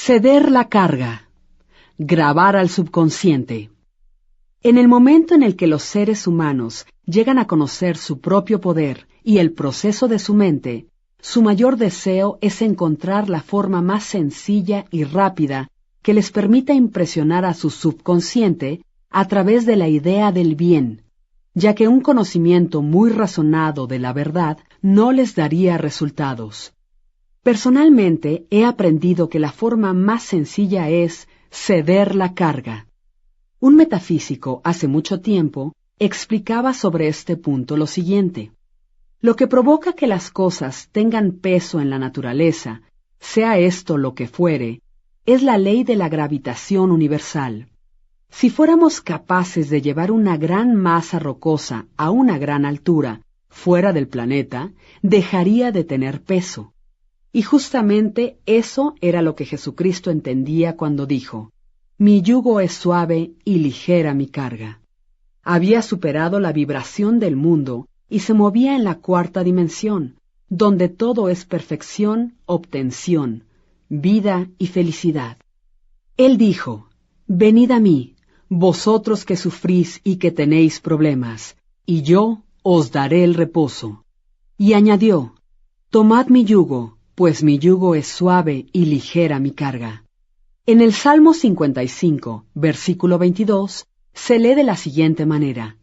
Ceder la carga. Grabar al subconsciente. En el momento en el que los seres humanos llegan a conocer su propio poder y el proceso de su mente, su mayor deseo es encontrar la forma más sencilla y rápida que les permita impresionar a su subconsciente a través de la idea del bien, ya que un conocimiento muy razonado de la verdad no les daría resultados. Personalmente he aprendido que la forma más sencilla es ceder la carga. Un metafísico hace mucho tiempo explicaba sobre este punto lo siguiente: lo que provoca que las cosas tengan peso en la naturaleza, sea esto lo que fuere, es la ley de la gravitación universal. Si fuéramos capaces de llevar una gran masa rocosa a una gran altura, fuera del planeta, dejaría de tener peso. Y justamente eso era lo que Jesucristo entendía cuando dijo: mi yugo es suave y ligera mi carga. Había superado la vibración del mundo y se movía en la cuarta dimensión, donde todo es perfección, obtención, vida y felicidad. Él dijo: venid a mí, vosotros que sufrís y que tenéis problemas, y yo os daré el reposo. Y añadió: tomad mi yugo, pues mi yugo es suave y ligera mi carga. En el Salmo 55, versículo 22, se lee de la siguiente manera: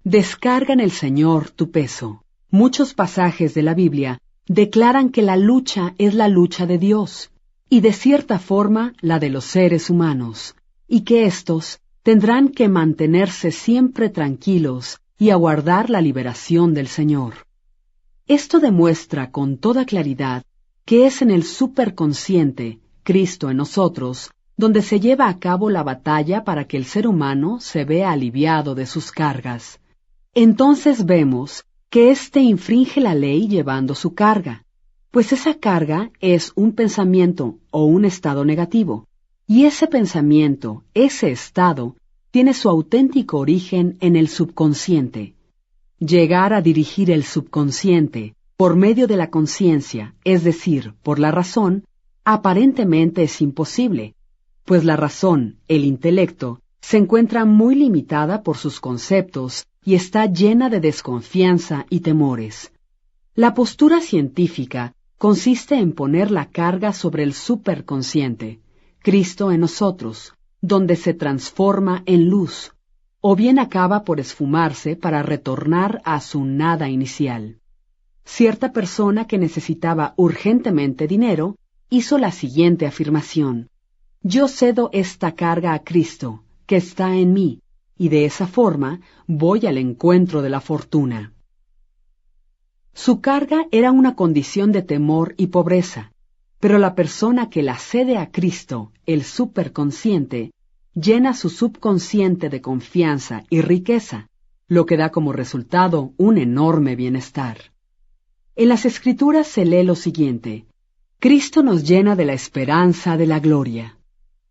descarga en el Señor tu peso. Muchos pasajes de la Biblia declaran que la lucha es la lucha de Dios, y de cierta forma la de los seres humanos, y que éstos tendrán que mantenerse siempre tranquilos y aguardar la liberación del Señor. Esto demuestra con toda claridad que es en el superconsciente, Cristo en nosotros, donde se lleva a cabo la batalla para que el ser humano se vea aliviado de sus cargas. Entonces vemos que éste infringe la ley llevando su carga, pues esa carga es un pensamiento o un estado negativo, y ese pensamiento, ese estado, tiene su auténtico origen en el subconsciente. Llegar a dirigir el subconsciente por medio de la conciencia, es decir, por la razón, aparentemente es imposible, pues la razón, el intelecto, se encuentra muy limitada por sus conceptos y está llena de desconfianza y temores. La postura científica consiste en poner la carga sobre el superconsciente, Cristo en nosotros, donde se transforma en luz, o bien acaba por esfumarse para retornar a su nada inicial. Cierta persona que necesitaba urgentemente dinero hizo la siguiente afirmación: yo cedo esta carga a Cristo, que está en mí, y de esa forma voy al encuentro de la fortuna. Su carga era una condición de temor y pobreza, pero la persona que la cede a Cristo, el superconsciente, llena su subconsciente de confianza y riqueza, lo que da como resultado un enorme bienestar. En las Escrituras se lee lo siguiente: Cristo nos llena de la esperanza de la gloria.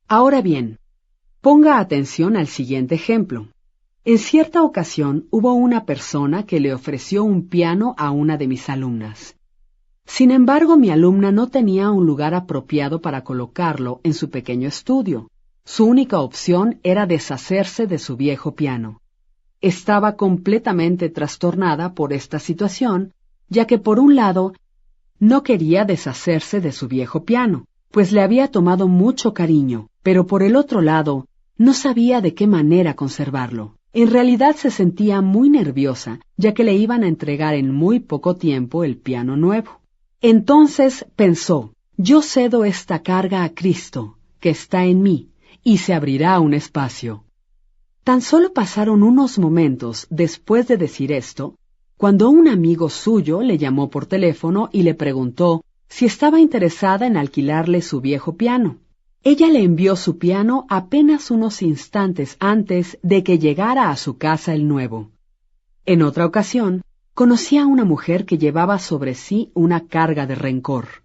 Ahora bien, ponga atención al siguiente ejemplo. En cierta ocasión hubo una persona que le ofreció un piano a una de mis alumnas. Sin embargo, mi alumna no tenía un lugar apropiado para colocarlo en su pequeño estudio. Su única opción era deshacerse de su viejo piano. Estaba completamente trastornada por esta situación, ya que por un lado no quería deshacerse de su viejo piano, pues le había tomado mucho cariño, pero por el otro lado no sabía de qué manera conservarlo. En realidad se sentía muy nerviosa, ya que le iban a entregar en muy poco tiempo el piano nuevo. Entonces pensó: yo cedo esta carga a Cristo, que está en mí, y se abrirá un espacio. Tan solo pasaron unos momentos después de decir esto, cuando un amigo suyo le llamó por teléfono y le preguntó si estaba interesada en alquilarle su viejo piano. Ella le envió su piano apenas unos instantes antes de que llegara a su casa el nuevo. En otra ocasión, conocí a una mujer que llevaba sobre sí una carga de rencor.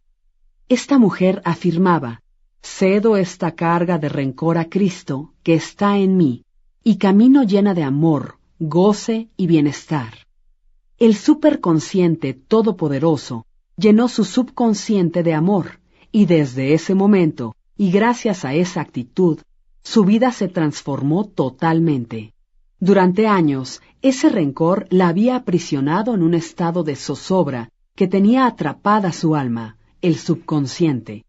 Esta mujer afirmaba: cedo esta carga de rencor a Cristo, que está en mí, y camino llena de amor, goce y bienestar. El superconsciente todopoderoso llenó su subconsciente de amor, y desde ese momento y gracias a esa actitud, su vida se transformó totalmente. Durante años, ese rencor la había aprisionado en un estado de zozobra que tenía atrapada su alma, el subconsciente.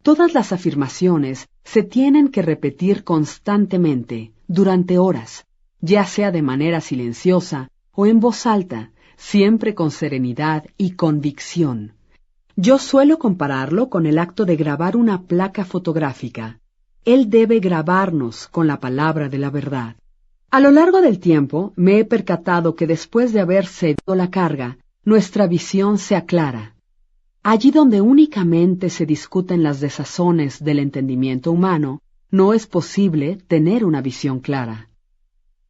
Todas las afirmaciones se tienen que repetir constantemente, durante horas, ya sea de manera silenciosa o en voz alta, siempre con serenidad y convicción. Yo suelo compararlo con el acto de grabar una placa fotográfica. Él debe grabarnos con la palabra de la verdad. A lo largo del tiempo me he percatado que después de haber cedido la carga, nuestra visión se aclara. Allí donde únicamente se discuten las desazones del entendimiento humano, no es posible tener una visión clara.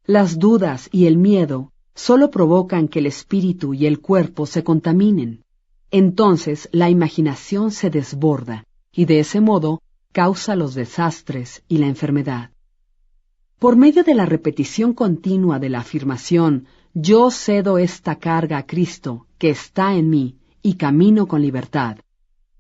Las dudas y el miedo solo provocan que el espíritu y el cuerpo se contaminen. Entonces la imaginación se desborda y de ese modo causa los desastres y la enfermedad. Por medio de la repetición continua de la afirmación, yo cedo esta carga a Cristo que está en mí y camino con libertad,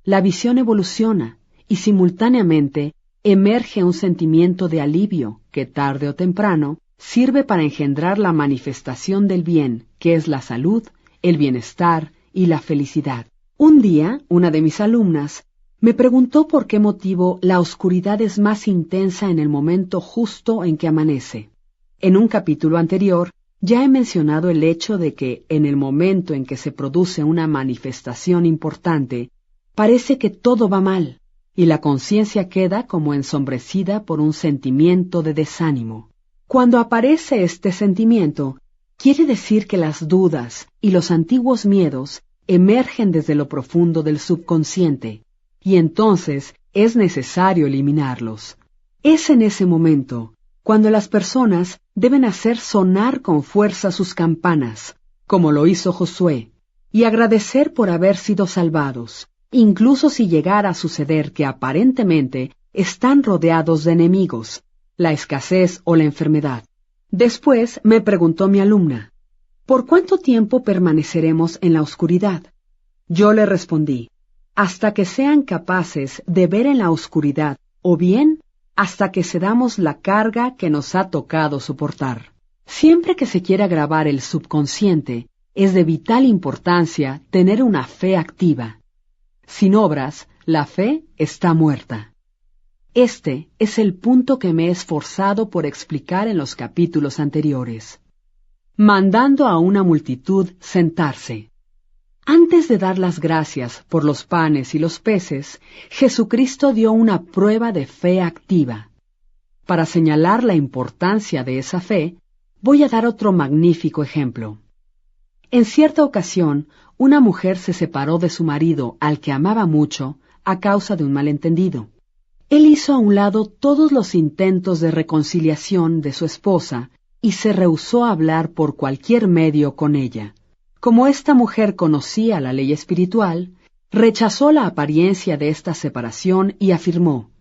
la visión evoluciona y simultáneamente emerge un sentimiento de alivio que tarde o temprano sirve para engendrar la manifestación del bien, que es la salud, el bienestar y la felicidad. Un día, una de mis alumnas me preguntó por qué motivo la oscuridad es más intensa en el momento justo en que amanece. En un capítulo anterior, ya he mencionado el hecho de que en el momento en que se produce una manifestación importante, parece que todo va mal, y la conciencia queda como ensombrecida por un sentimiento de desánimo. Cuando aparece este sentimiento, quiere decir que las dudas y los antiguos miedos emergen desde lo profundo del subconsciente, y entonces es necesario eliminarlos. Es en ese momento cuando las personas deben hacer sonar con fuerza sus campanas, como lo hizo Josué, y agradecer por haber sido salvados, incluso si llegara a suceder que aparentemente están rodeados de enemigos, la escasez o la enfermedad. Después me preguntó mi alumna, ¿por cuánto tiempo permaneceremos en la oscuridad? Yo le respondí, hasta que sean capaces de ver en la oscuridad, o bien hasta que cedamos la carga que nos ha tocado soportar. Siempre que se quiera grabar el subconsciente, es de vital importancia tener una fe activa. Sin obras, la fe está muerta. Este es el punto que me he esforzado por explicar en los capítulos anteriores. Mandando a una multitud sentarse. Antes de dar las gracias por los panes y los peces, Jesucristo dio una prueba de fe activa. Para señalar la importancia de esa fe, voy a dar otro magnífico ejemplo. En cierta ocasión, una mujer se separó de su marido, al que amaba mucho, a causa de un malentendido. Él hizo a un lado todos los intentos de reconciliación de su esposa y se rehusó a hablar por cualquier medio con ella. Como esta mujer conocía la ley espiritual, rechazó la apariencia de esta separación y afirmó,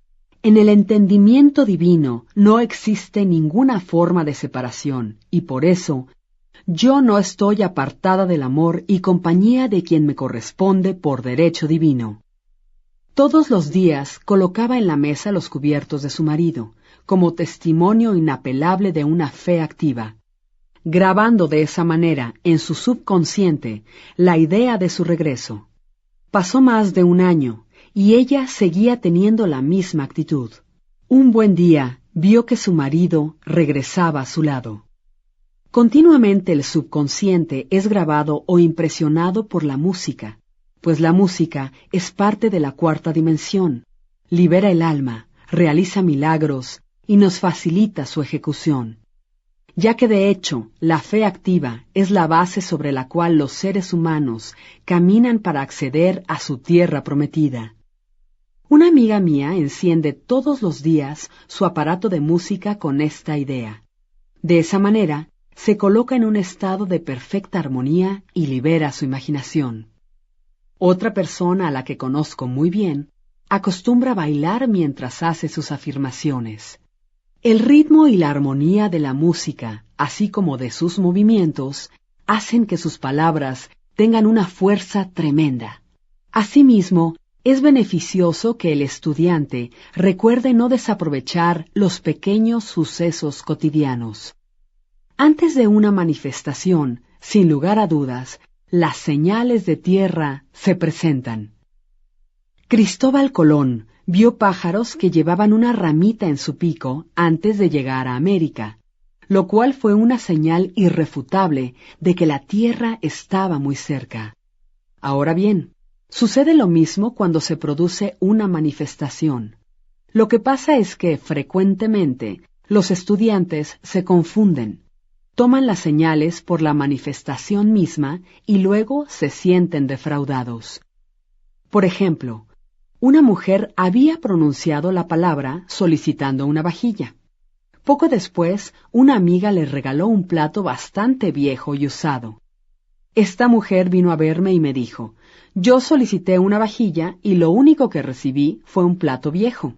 en el entendimiento divino no existe ninguna forma de separación, y por eso, yo no estoy apartada del amor y compañía de quien me corresponde por derecho divino. Todos los días colocaba en la mesa los cubiertos de su marido, como testimonio inapelable de una fe activa, grabando de esa manera en su subconsciente la idea de su regreso. Pasó más de un año, y ella seguía teniendo la misma actitud. Un buen día vio que su marido regresaba a su lado. Continuamente el subconsciente es grabado o impresionado por la música, pues la música es parte de la cuarta dimensión, libera el alma, realiza milagros y nos facilita su ejecución. Ya que de hecho la fe activa es la base sobre la cual los seres humanos caminan para acceder a su tierra prometida. Una amiga mía enciende todos los días su aparato de música con esta idea. De esa manera, se coloca en un estado de perfecta armonía y libera su imaginación. Otra persona a la que conozco muy bien acostumbra bailar mientras hace sus afirmaciones. El ritmo y la armonía de la música, así como de sus movimientos, hacen que sus palabras tengan una fuerza tremenda. Asimismo, Es beneficioso que el estudiante recuerde no desaprovechar los pequeños sucesos cotidianos. Antes de una manifestación, sin lugar a dudas, las señales de tierra se presentan. Cristóbal Colón vio pájaros que llevaban una ramita en su pico antes de llegar a América, lo cual fue una señal irrefutable de que la tierra estaba muy cerca. Ahora bien, sucede lo mismo cuando se produce una manifestación. Lo que pasa es que frecuentemente los estudiantes se confunden, toman las señales por la manifestación misma y luego se sienten defraudados. Por ejemplo, una mujer había pronunciado la palabra solicitando una vajilla. Poco después, una amiga le regaló un plato bastante viejo y usado. Esta mujer vino a verme y me dijo: yo solicité una vajilla y lo único que recibí fue un plato viejo.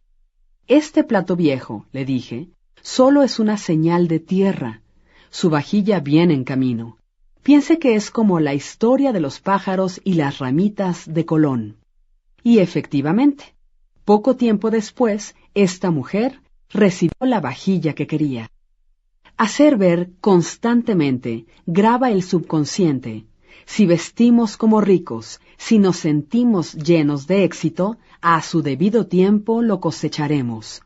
Este plato viejo, le dije, solo es una señal de tierra. Su vajilla viene en camino. Piense que es como la historia de los pájaros y las ramitas de Colón. Y efectivamente, poco tiempo después, esta mujer recibió la vajilla que quería. Hacer ver constantemente graba el subconsciente. Si vestimos como ricos, si nos sentimos llenos de éxito, a su debido tiempo lo cosecharemos.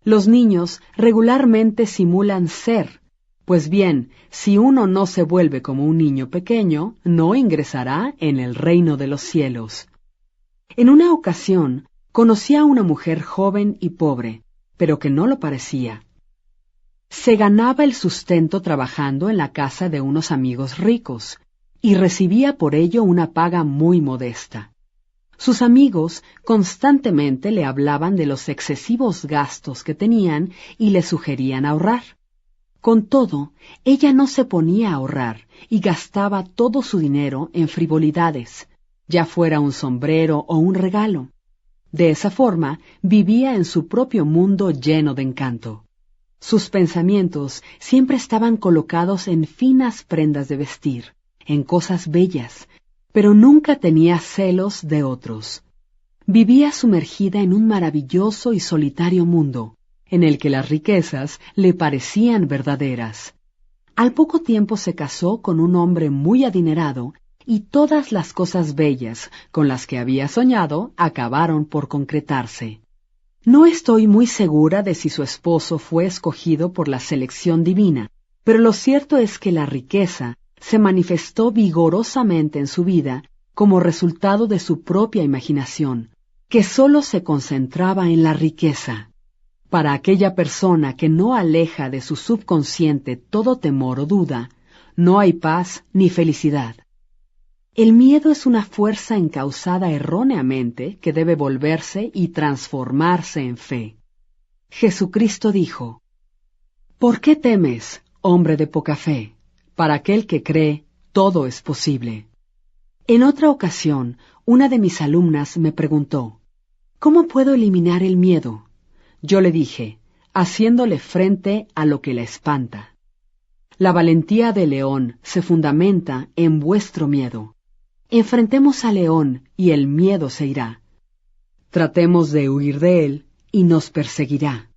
Los niños regularmente simulan ser. Pues bien, si uno no se vuelve como un niño pequeño, no ingresará en el reino de los cielos. En una ocasión, conocí a una mujer joven y pobre, pero que no lo parecía. Se ganaba el sustento trabajando en la casa de unos amigos ricos, y recibía por ello una paga muy modesta. Sus amigos constantemente le hablaban de los excesivos gastos que tenían y le sugerían ahorrar. Con todo, ella no se ponía a ahorrar y gastaba todo su dinero en frivolidades, ya fuera un sombrero o un regalo. De esa forma, vivía en su propio mundo lleno de encanto. Sus pensamientos siempre estaban colocados en finas prendas de vestir, en cosas bellas, pero nunca tenía celos de otros. Vivía sumergida en un maravilloso y solitario mundo, en el que las riquezas le parecían verdaderas. Al poco tiempo se casó con un hombre muy adinerado y todas las cosas bellas con las que había soñado acabaron por concretarse. No estoy muy segura de si su esposo fue escogido por la selección divina, pero lo cierto es que la riqueza se manifestó vigorosamente en su vida como resultado de su propia imaginación, que sólo se concentraba en la riqueza. Para aquella persona que no aleja de su subconsciente todo temor o duda, no hay paz ni felicidad. El miedo es una fuerza encauzada erróneamente que debe volverse y transformarse en fe. Jesucristo dijo: ¿por qué temes, hombre de poca fe? Para aquel que cree, todo es posible. En otra ocasión, una de mis alumnas me preguntó: ¿cómo puedo eliminar el miedo? Yo le dije: haciéndole frente a lo que la espanta. La valentía del león se fundamenta en vuestro miedo. Enfrentemos al león y el miedo se irá. Tratemos de huir de él y nos perseguirá.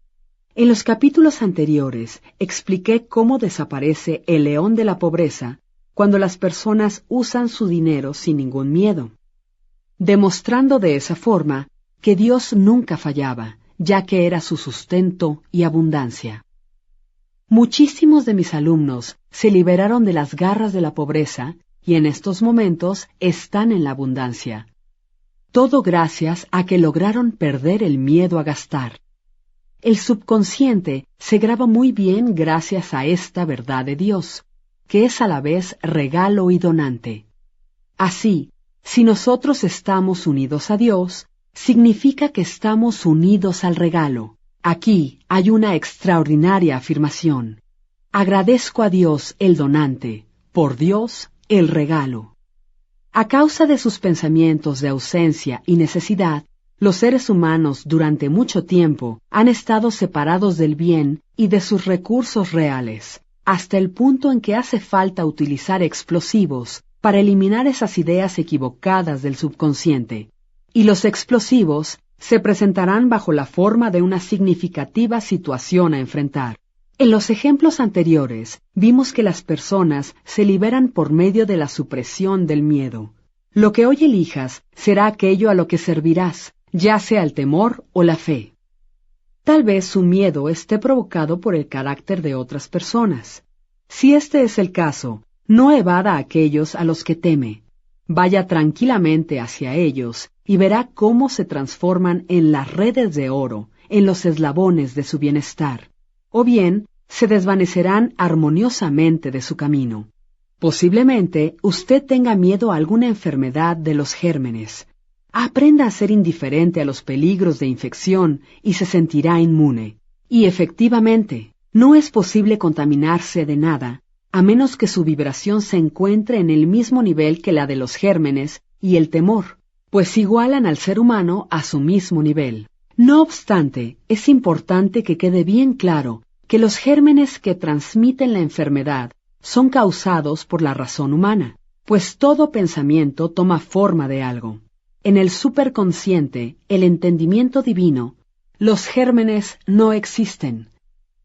En los capítulos anteriores expliqué cómo desaparece el león de la pobreza cuando las personas usan su dinero sin ningún miedo, demostrando de esa forma que Dios nunca fallaba, ya que era su sustento y abundancia. Muchísimos de mis alumnos se liberaron de las garras de la pobreza y en estos momentos están en la abundancia. Todo gracias a que lograron perder el miedo a gastar. El subconsciente se graba muy bien gracias a esta verdad de Dios, que es a la vez regalo y donante. Así, si nosotros estamos unidos a Dios, significa que estamos unidos al regalo. Aquí hay una extraordinaria afirmación. Agradezco a Dios el donante, por Dios el regalo. A causa de sus pensamientos de ausencia y necesidad, los seres humanos durante mucho tiempo han estado separados del bien y de sus recursos reales, hasta el punto en que hace falta utilizar explosivos para eliminar esas ideas equivocadas del subconsciente. y los explosivos se presentarán bajo la forma de una significativa situación a enfrentar. En los ejemplos anteriores vimos que las personas se liberan por medio de la supresión del miedo. Lo que hoy elijas será aquello a lo que servirás, ya sea el temor o la fe. Tal vez su miedo esté provocado por el carácter de otras personas. Si este es el caso, no evada a aquellos a los que teme. Vaya tranquilamente hacia ellos y verá cómo se transforman en las redes de oro, en los eslabones de su bienestar, o bien se desvanecerán armoniosamente de su camino. Posiblemente usted tenga miedo a alguna enfermedad de los gérmenes. Aprenda a ser indiferente a los peligros de infección y se sentirá inmune. Y efectivamente, no es posible contaminarse de nada, a menos que su vibración se encuentre en el mismo nivel que la de los gérmenes y el temor, pues igualan al ser humano a su mismo nivel. No obstante, es importante que quede bien claro que los gérmenes que transmiten la enfermedad son causados por la razón humana, pues todo pensamiento toma forma de algo. En el superconsciente, el entendimiento divino, los gérmenes no existen.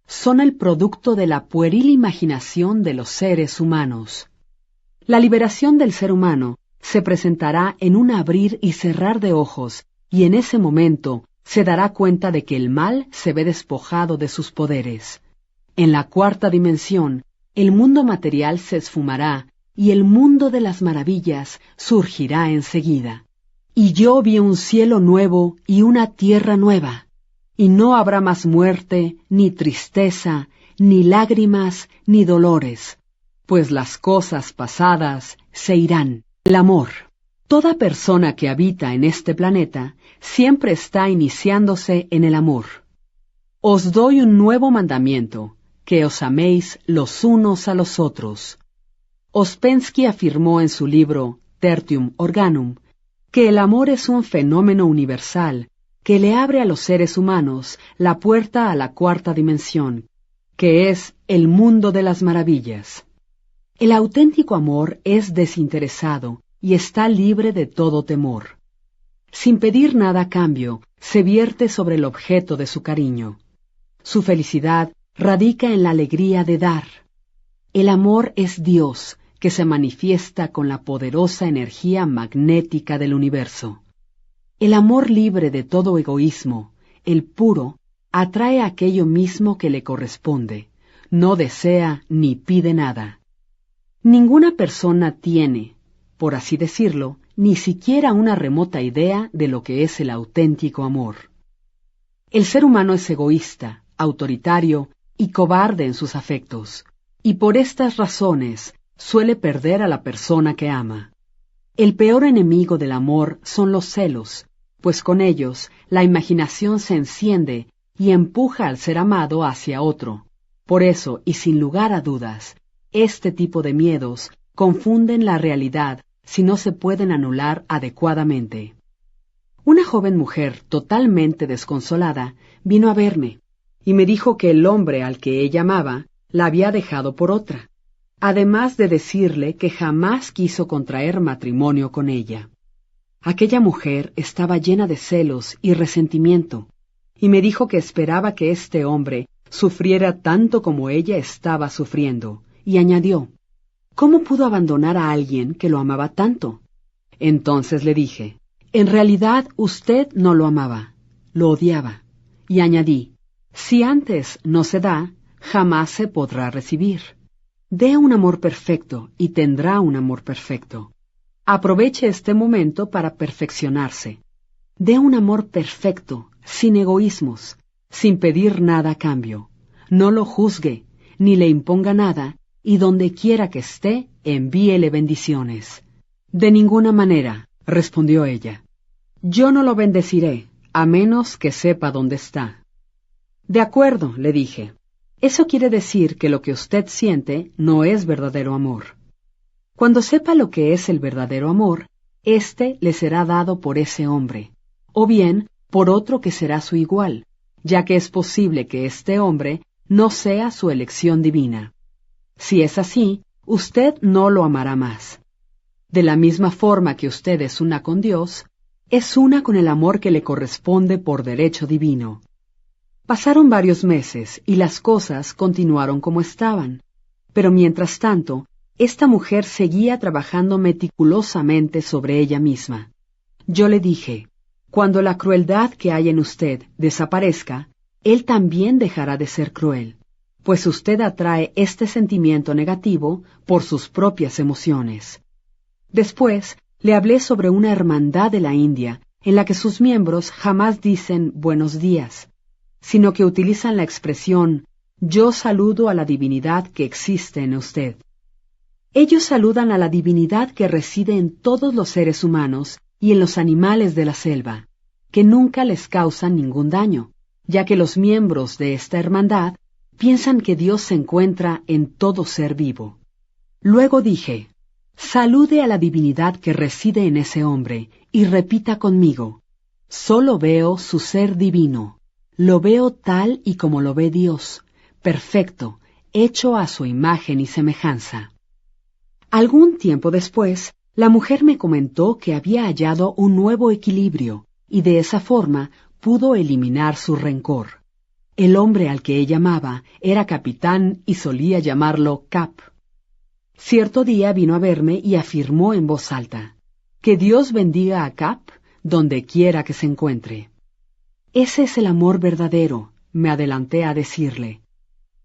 Son el producto de la pueril imaginación de los seres humanos. La liberación del ser humano se presentará en un abrir y cerrar de ojos, y en ese momento se dará cuenta de que el mal se ve despojado de sus poderes. En la cuarta dimensión, el mundo material se esfumará y el mundo de las maravillas surgirá enseguida. Y yo vi un cielo nuevo y una tierra nueva, y no habrá más muerte, ni tristeza, ni lágrimas, ni dolores, pues las cosas pasadas se irán. El amor. Toda persona que habita en este planeta siempre está iniciándose en el amor. Os doy un nuevo mandamiento, que os améis los unos a los otros. Ouspensky afirmó en su libro Tertium Organum que el amor es un fenómeno universal que le abre a los seres humanos la puerta a la cuarta dimensión, que es el mundo de las maravillas. El auténtico amor es desinteresado y está libre de todo temor. Sin pedir nada a cambio, se vierte sobre el objeto de su cariño. Su felicidad radica en la alegría de dar. El amor es Dios, que se manifiesta con la poderosa energía magnética del universo. El amor libre de todo egoísmo, el puro, atrae aquello mismo que le corresponde, no desea ni pide nada. Ninguna persona tiene, por así decirlo, ni siquiera una remota idea de lo que es el auténtico amor. El ser humano es egoísta, autoritario y cobarde en sus afectos, y por estas razones suele perder a la persona que ama. El peor enemigo del amor son los celos, pues con ellos la imaginación se enciende y empuja al ser amado hacia otro. Por eso, y sin lugar a dudas, este tipo de miedos confunden la realidad si no se pueden anular adecuadamente. Una joven mujer totalmente desconsolada vino a verme y me dijo que el hombre al que ella amaba la había dejado por otra, además de decirle que jamás quiso contraer matrimonio con ella. Aquella mujer estaba llena de celos y resentimiento, y me dijo que esperaba que este hombre sufriera tanto como ella estaba sufriendo, y añadió, ¿cómo pudo abandonar a alguien que lo amaba tanto? Entonces le dije, en realidad usted no lo amaba, lo odiaba, y añadí, si antes no se da, jamás se podrá recibir. Dé un amor perfecto y tendrá un amor perfecto. Aproveche este momento para perfeccionarse. Dé un amor perfecto, sin egoísmos, sin pedir nada a cambio. No lo juzgue, ni le imponga nada, y donde quiera que esté, envíele bendiciones. De ninguna manera, respondió ella. Yo no lo bendeciré, a menos que sepa dónde está. De acuerdo, le dije. Eso quiere decir que lo que usted siente no es verdadero amor. Cuando sepa lo que es el verdadero amor, éste le será dado por ese hombre, o bien por otro que será su igual, ya que es posible que este hombre no sea su elección divina. Si es así, usted no lo amará más. De la misma forma que usted es una con Dios, Es una con el amor que le corresponde por derecho divino. Pasaron varios meses y las cosas continuaron como estaban. Pero mientras tanto, esta mujer seguía trabajando meticulosamente sobre ella misma. Yo le dije, cuando la crueldad que hay en usted desaparezca, él también dejará de ser cruel, pues usted atrae este sentimiento negativo por sus propias emociones. Después, le hablé sobre una hermandad de la India en la que sus miembros jamás dicen buenos días, sino que utilizan la expresión yo saludo a la divinidad que existe en usted. Ellos saludan a la divinidad que reside en todos los seres humanos y en los animales de la selva, que nunca les causan ningún daño, ya que los miembros de esta hermandad piensan que Dios se encuentra en todo ser vivo. Luego dije, salude a la divinidad que reside en ese hombre y repita conmigo, solo veo su ser divino, lo veo tal y como lo ve Dios, perfecto, hecho a su imagen y semejanza. Algún tiempo después, la mujer me comentó que había hallado un nuevo equilibrio y de esa forma pudo eliminar su rencor. El hombre al que ella amaba era capitán y solía llamarlo Cap. Cierto día vino a verme y afirmó en voz alta, que Dios bendiga a Cap donde quiera que se encuentre. Ese es el amor verdadero, me adelanté a decirle.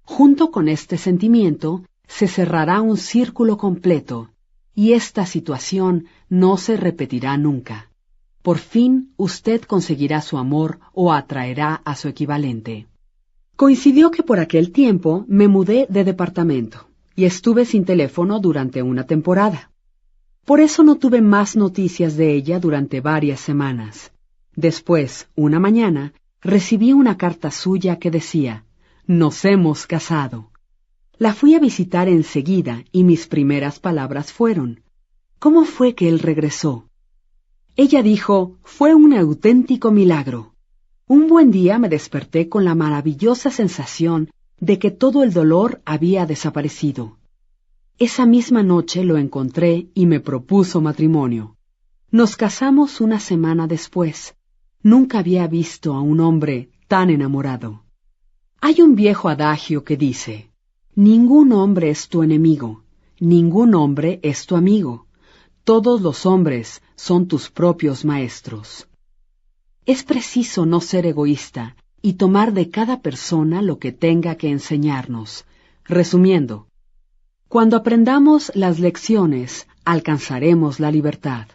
Junto con este sentimiento se cerrará un círculo completo, y esta situación no se repetirá nunca. Por fin usted conseguirá su amor o atraerá a su equivalente. Coincidió que por aquel tiempo me mudé de departamento y estuve sin teléfono durante una temporada. Por eso no tuve más noticias de ella durante varias semanas. Después, una mañana, recibí una carta suya que decía, «Nos hemos casado». La fui a visitar enseguida y mis primeras palabras fueron, «¿Cómo fue que él regresó?» Ella dijo, «Fue un auténtico milagro». Un buen día me desperté con la maravillosa sensación de que todo el dolor había desaparecido. Esa misma noche lo encontré y me propuso matrimonio. Nos casamos una semana después. Nunca había visto a un hombre tan enamorado. Hay un viejo adagio que dice, ningún hombre es tu enemigo, ningún hombre es tu amigo. Todos los hombres son tus propios maestros. Es preciso no ser egoísta y tomar de cada persona lo que tenga que enseñarnos. Resumiendo, cuando aprendamos las lecciones, alcanzaremos la libertad.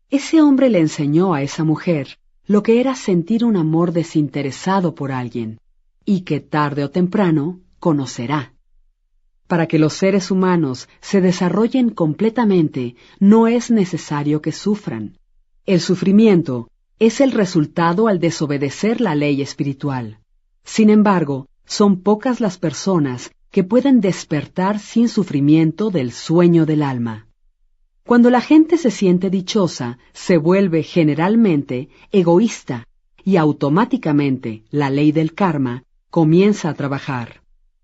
Ese hombre le enseñó a esa mujer lo que era sentir un amor desinteresado por alguien, y que tarde o temprano conocerá. Para que los seres humanos se desarrollen completamente, no es necesario que sufran. El sufrimiento es el resultado al desobedecer la ley espiritual. Sin embargo, son pocas las personas que pueden despertar sin sufrimiento del sueño del alma. Cuando la gente se siente dichosa, se vuelve generalmente egoísta y automáticamente la ley del karma comienza a trabajar.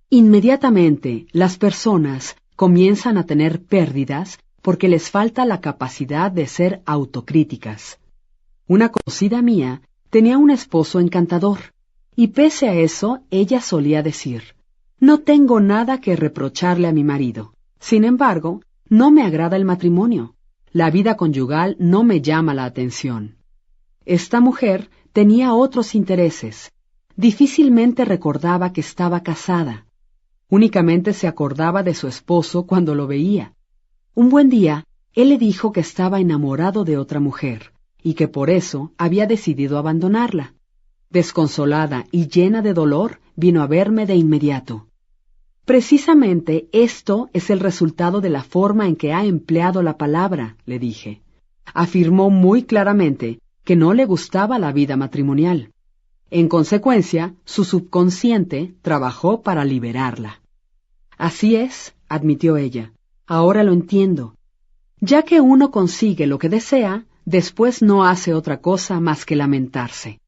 Inmediatamente las personas comienzan a tener pérdidas porque les falta la capacidad de ser autocríticas. Una conocida mía tenía un esposo encantador, y pese a eso ella solía decir, no tengo nada que reprocharle a mi marido. Sin embargo, no me agrada el matrimonio. La vida conyugal no me llama la atención. Esta mujer tenía otros intereses. Difícilmente recordaba que estaba casada. Únicamente se acordaba de su esposo cuando lo veía. Un buen día, él le dijo que estaba enamorado de otra mujer y que por eso había decidido abandonarla. Desconsolada y llena de dolor, vino a verme de inmediato. Precisamente esto es el resultado de la forma en que ha empleado la palabra, le dije. Afirmó muy claramente que no le gustaba la vida matrimonial. En consecuencia, su subconsciente trabajó para liberarla. Así es, admitió ella. Ahora lo entiendo. Ya que uno consigue lo que desea, después no hace otra cosa más que lamentarse.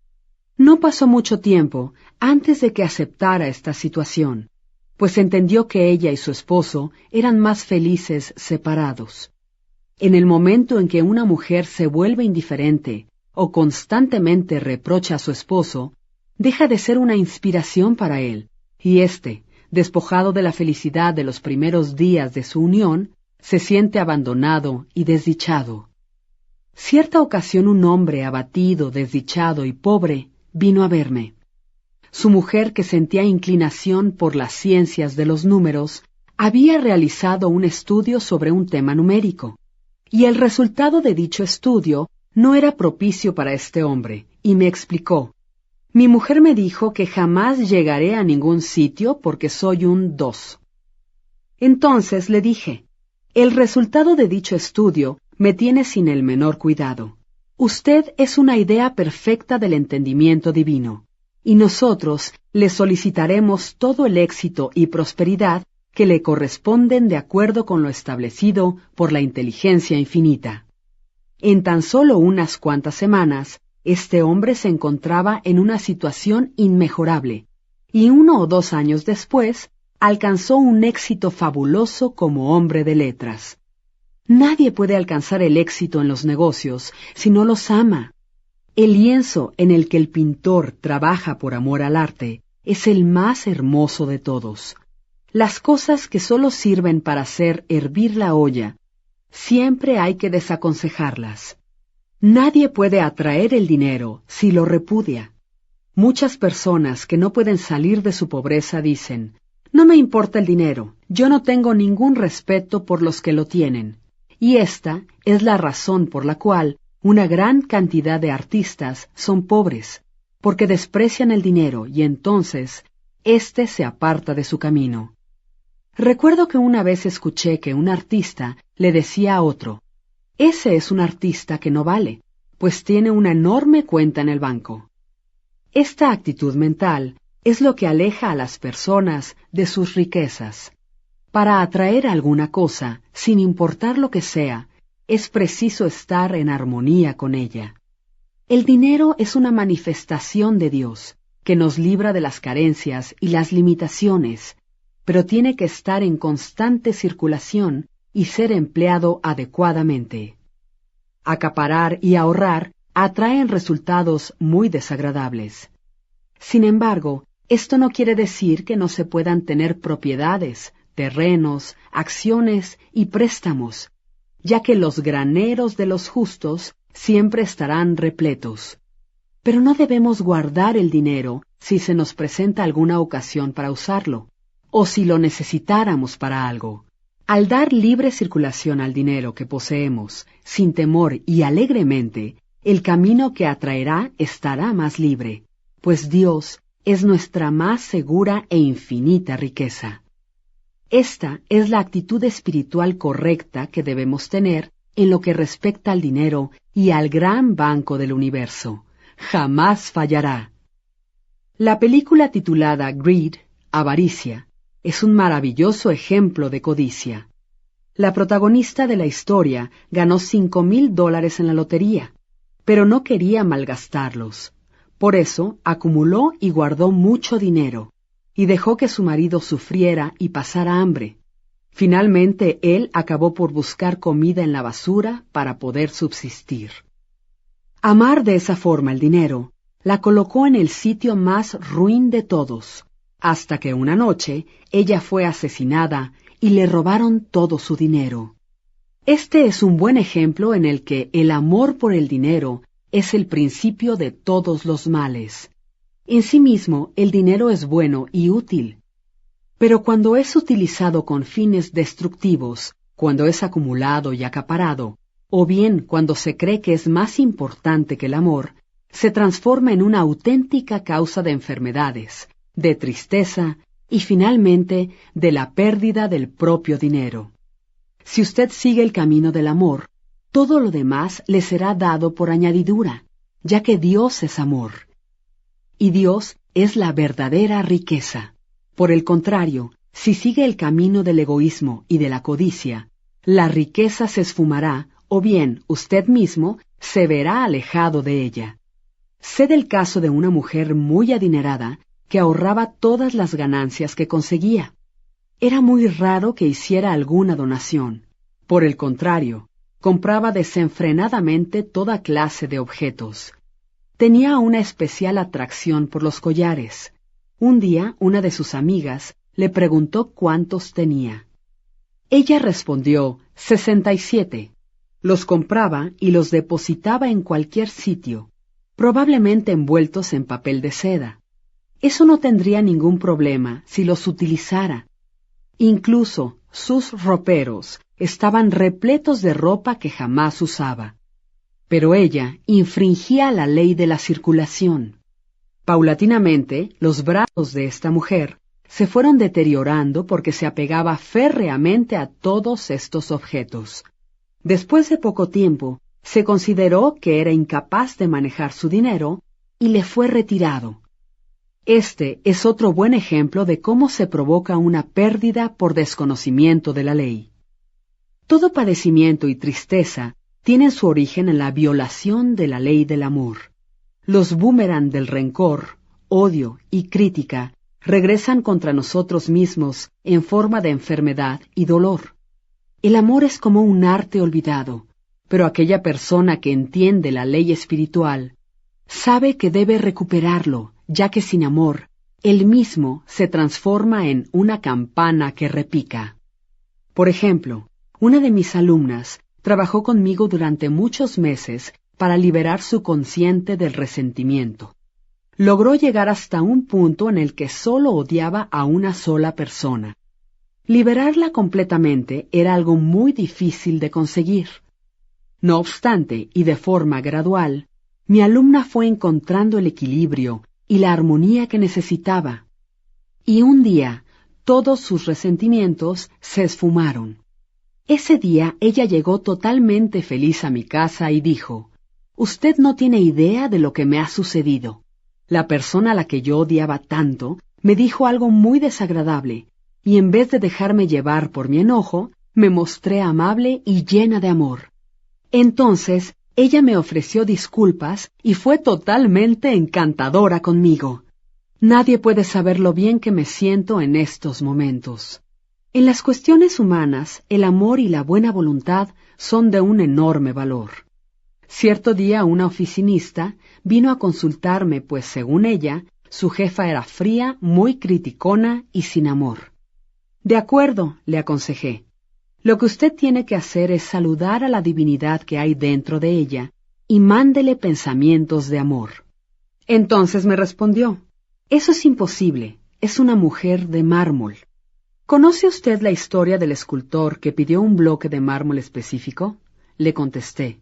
No pasó mucho tiempo antes de que aceptara esta situación, pues entendió que ella y su esposo eran más felices separados. En el momento en que una mujer se vuelve indiferente o constantemente reprocha a su esposo, deja de ser una inspiración para él, y éste, despojado de la felicidad de los primeros días de su unión, se siente abandonado y desdichado. Cierta ocasión un hombre abatido, desdichado y pobre vino a verme. Su mujer, que sentía inclinación por las ciencias de los números, había realizado un estudio sobre un tema numérico, y el resultado de dicho estudio no era propicio para este hombre, y me explicó: mi mujer me dijo que jamás llegaré a ningún sitio porque soy un 2. Entonces le dije: el resultado de dicho estudio me tiene sin el menor cuidado. Usted es una idea perfecta del entendimiento divino, y nosotros le solicitaremos todo el éxito y prosperidad que le corresponden de acuerdo con lo establecido por la inteligencia infinita. En tan solo unas cuantas semanas, este hombre se encontraba en una situación inmejorable, y 1 o 2 años después alcanzó un éxito fabuloso como hombre de letras. Nadie puede alcanzar el éxito en los negocios si no los ama. El lienzo en el que el pintor trabaja por amor al arte es el más hermoso de todos. Las cosas que solo sirven para hacer hervir la olla, siempre hay que desaconsejarlas. Nadie puede atraer el dinero si lo repudia. Muchas personas que no pueden salir de su pobreza dicen: no me importa el dinero, yo no tengo ningún respeto por los que lo tienen. Y esta es la razón por la cual una gran cantidad de artistas son pobres, porque desprecian el dinero y entonces éste se aparta de su camino. Recuerdo que una vez escuché que un artista le decía a otro: ese es un artista que no vale, pues tiene una enorme cuenta en el banco. Esta actitud mental es lo que aleja a las personas de sus riquezas. Para atraer alguna cosa, sin importar lo que sea, es preciso estar en armonía con ella. El dinero es una manifestación de Dios, que nos libra de las carencias y las limitaciones, pero tiene que estar en constante circulación y ser empleado adecuadamente. Acaparar y ahorrar atraen resultados muy desagradables. Sin embargo, esto no quiere decir que no se puedan tener propiedades, terrenos, acciones y préstamos, ya que los graneros de los justos siempre estarán repletos. Pero no debemos guardar el dinero si se nos presenta alguna ocasión para usarlo, o si lo necesitáramos para algo. Al dar libre circulación al dinero que poseemos, sin temor y alegremente, el camino que atraerá estará más libre, pues Dios es nuestra más segura e infinita riqueza. Esta es la actitud espiritual correcta que debemos tener en lo que respecta al dinero y al gran banco del universo. Jamás fallará. La película titulada Greed, Avaricia, es un maravilloso ejemplo de codicia. La protagonista de la historia ganó $5,000 en la lotería, pero no quería malgastarlos. Por eso acumuló y guardó mucho dinero, y dejó que su marido sufriera y pasara hambre. Finalmente él acabó por buscar comida en la basura para poder subsistir. Amar de esa forma el dinero la colocó en el sitio más ruin de todos, hasta que una noche ella fue asesinada y le robaron todo su dinero. Este es un buen ejemplo en el que el amor por el dinero es el principio de todos los males. En sí mismo, el dinero es bueno y útil. Pero cuando es utilizado con fines destructivos, cuando es acumulado y acaparado, o bien cuando se cree que es más importante que el amor, se transforma en una auténtica causa de enfermedades, de tristeza y finalmente de la pérdida del propio dinero. Si usted sigue el camino del amor, todo lo demás le será dado por añadidura, ya que Dios es amor. Y Dios es la verdadera riqueza. Por el contrario, si sigue el camino del egoísmo y de la codicia, la riqueza se esfumará, o bien usted mismo se verá alejado de ella. Sé del caso de una mujer muy adinerada que ahorraba todas las ganancias que conseguía. Era muy raro que hiciera alguna donación. Por el contrario, compraba desenfrenadamente toda clase de objetos. Tenía una especial atracción por los collares. Un día, una de sus amigas le preguntó cuántos tenía. Ella respondió 67. Los compraba y los depositaba en cualquier sitio, probablemente envueltos en papel de seda. Eso no tendría ningún problema si los utilizara. Incluso sus roperos estaban repletos de ropa que jamás usaba. Pero ella infringía la ley de la circulación. Paulatinamente, los brazos de esta mujer se fueron deteriorando porque se apegaba férreamente a todos estos objetos. Después de poco tiempo, se consideró que era incapaz de manejar su dinero y le fue retirado. Este es otro buen ejemplo de cómo se provoca una pérdida por desconocimiento de la ley. Todo padecimiento y tristeza tienen su origen en la violación de la ley del amor. Los boomerang del rencor, odio y crítica regresan contra nosotros mismos en forma de enfermedad y dolor. El amor es como un arte olvidado, pero aquella persona que entiende la ley espiritual sabe que debe recuperarlo, ya que sin amor, él mismo se transforma en una campana que repica. Por ejemplo, una de mis alumnas trabajó conmigo durante muchos meses para liberar su consciente del resentimiento. Logró llegar hasta un punto en el que solo odiaba a una sola persona. Liberarla completamente era algo muy difícil de conseguir. No obstante, y de forma gradual, mi alumna fue encontrando el equilibrio y la armonía que necesitaba. Y un día, todos sus resentimientos se esfumaron. Ese día ella llegó totalmente feliz a mi casa y dijo: «Usted no tiene idea de lo que me ha sucedido. La persona a la que yo odiaba tanto me dijo algo muy desagradable, y en vez de dejarme llevar por mi enojo, me mostré amable y llena de amor. Entonces, ella me ofreció disculpas y fue totalmente encantadora conmigo. Nadie puede saber lo bien que me siento en estos momentos». En las cuestiones humanas, el amor y la buena voluntad son de un enorme valor. Cierto día una oficinista vino a consultarme, pues según ella, su jefa era fría, muy criticona y sin amor. «De acuerdo», le aconsejé. «Lo que usted tiene que hacer es saludar a la divinidad que hay dentro de ella y mándele pensamientos de amor». Entonces me respondió: «Eso es imposible, es una mujer de mármol». «¿Conoce usted la historia del escultor que pidió un bloque de mármol específico?», le contesté.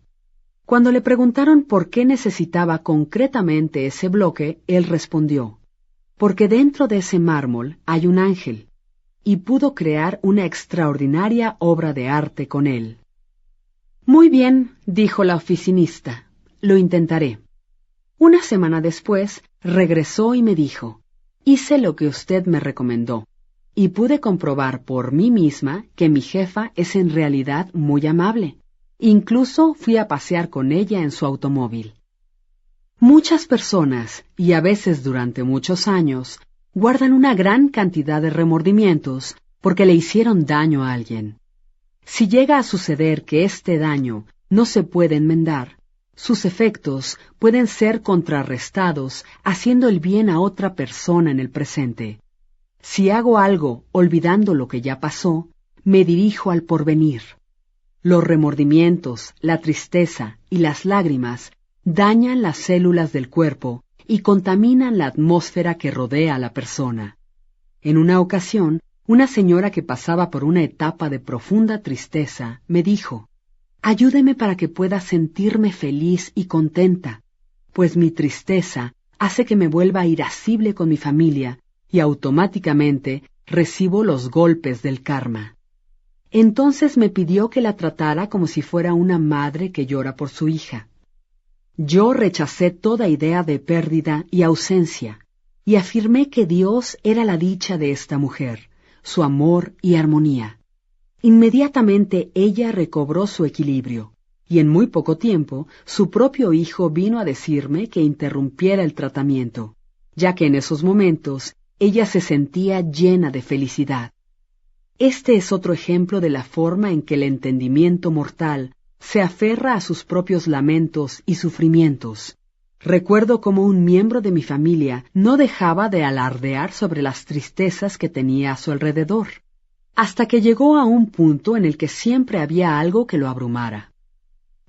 Cuando le preguntaron por qué necesitaba concretamente ese bloque, él respondió: «Porque dentro de ese mármol hay un ángel, y pudo crear una extraordinaria obra de arte con él». «Muy bien», dijo la oficinista, «lo intentaré». Una semana después, regresó y me dijo: «Hice lo que usted me recomendó, y pude comprobar por mí misma que mi jefa es en realidad muy amable. Incluso fui a pasear con ella en su automóvil». Muchas personas, y a veces durante muchos años, guardan una gran cantidad de remordimientos porque le hicieron daño a alguien. Si llega a suceder que este daño no se puede enmendar, sus efectos pueden ser contrarrestados haciendo el bien a otra persona en el presente. Si hago algo olvidando lo que ya pasó, me dirijo al porvenir. Los remordimientos, la tristeza y las lágrimas dañan las células del cuerpo y contaminan la atmósfera que rodea a la persona. En una ocasión, una señora que pasaba por una etapa de profunda tristeza me dijo: «Ayúdeme para que pueda sentirme feliz y contenta, pues mi tristeza hace que me vuelva irascible con mi familia y automáticamente recibo los golpes del karma». Entonces me pidió que la tratara como si fuera una madre que llora por su hija. Yo rechacé toda idea de pérdida y ausencia, y afirmé que Dios era la dicha de esta mujer, su amor y armonía. Inmediatamente ella recobró su equilibrio, y en muy poco tiempo su propio hijo vino a decirme que interrumpiera el tratamiento, ya que en esos momentos ella se sentía llena de felicidad. Este es otro ejemplo de la forma en que el entendimiento mortal Se aferra a sus propios lamentos y sufrimientos. Recuerdo cómo un miembro de mi familia no dejaba de alardear sobre las tristezas que tenía a su alrededor, hasta que llegó a un punto en el que siempre había algo que lo abrumara.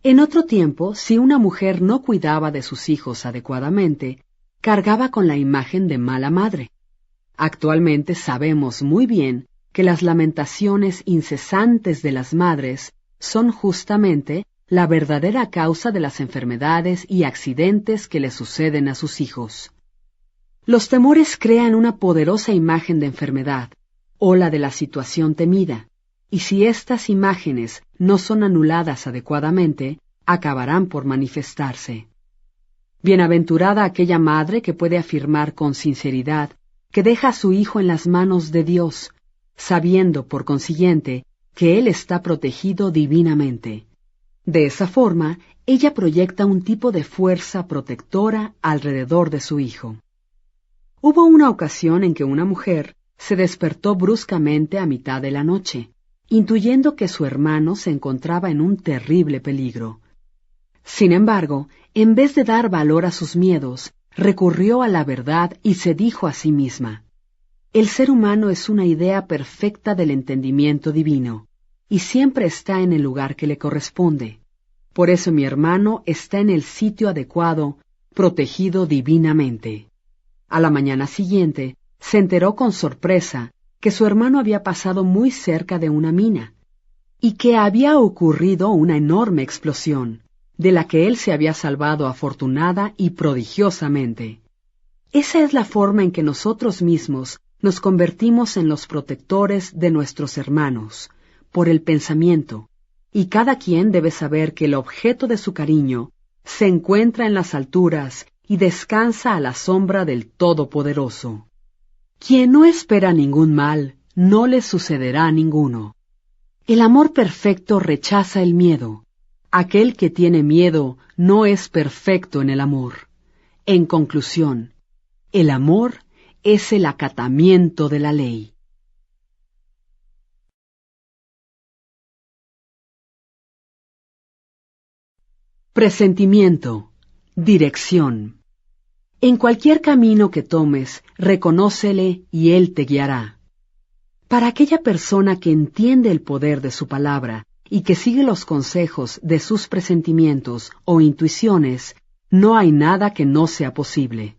En otro tiempo, si una mujer no cuidaba de sus hijos adecuadamente, cargaba con la imagen de mala madre. Actualmente sabemos muy bien que las lamentaciones incesantes de las madres son justamente la verdadera causa de las enfermedades y accidentes que le suceden a sus hijos. Los temores crean una poderosa imagen de enfermedad, o la de la situación temida, y si estas imágenes no son anuladas adecuadamente, acabarán por manifestarse. Bienaventurada aquella madre que puede afirmar con sinceridad que deja a su hijo en las manos de Dios, sabiendo, por consiguiente, que él está protegido divinamente. De esa forma, ella proyecta un tipo de fuerza protectora alrededor de su hijo. Hubo una ocasión en que una mujer se despertó bruscamente a mitad de la noche, intuyendo que su hermano se encontraba en un terrible peligro. Sin embargo, en vez de dar valor a sus miedos, recurrió a la verdad y se dijo a sí misma: el ser humano es una idea perfecta del entendimiento divino, y siempre está en el lugar que le corresponde. Por eso mi hermano está en el sitio adecuado, protegido divinamente. A la mañana siguiente, se enteró con sorpresa que su hermano había pasado muy cerca de una mina, y que había ocurrido una enorme explosión, de la que él se había salvado afortunada y prodigiosamente. Esa es la forma en que nosotros mismos nos convertimos en los protectores de nuestros hermanos, por el pensamiento, y cada quien debe saber que el objeto de su cariño se encuentra en las alturas y descansa a la sombra del Todopoderoso. Quien no espera ningún mal, no le sucederá ninguno. El amor perfecto rechaza el miedo. Aquel que tiene miedo no es perfecto en el amor. En conclusión, el amor es el acatamiento de la ley. Presentimiento. Dirección. En cualquier camino que tomes, reconócele y él te guiará. Para aquella persona que entiende el poder de su palabra y que sigue los consejos de sus presentimientos o intuiciones, no hay nada que no sea posible.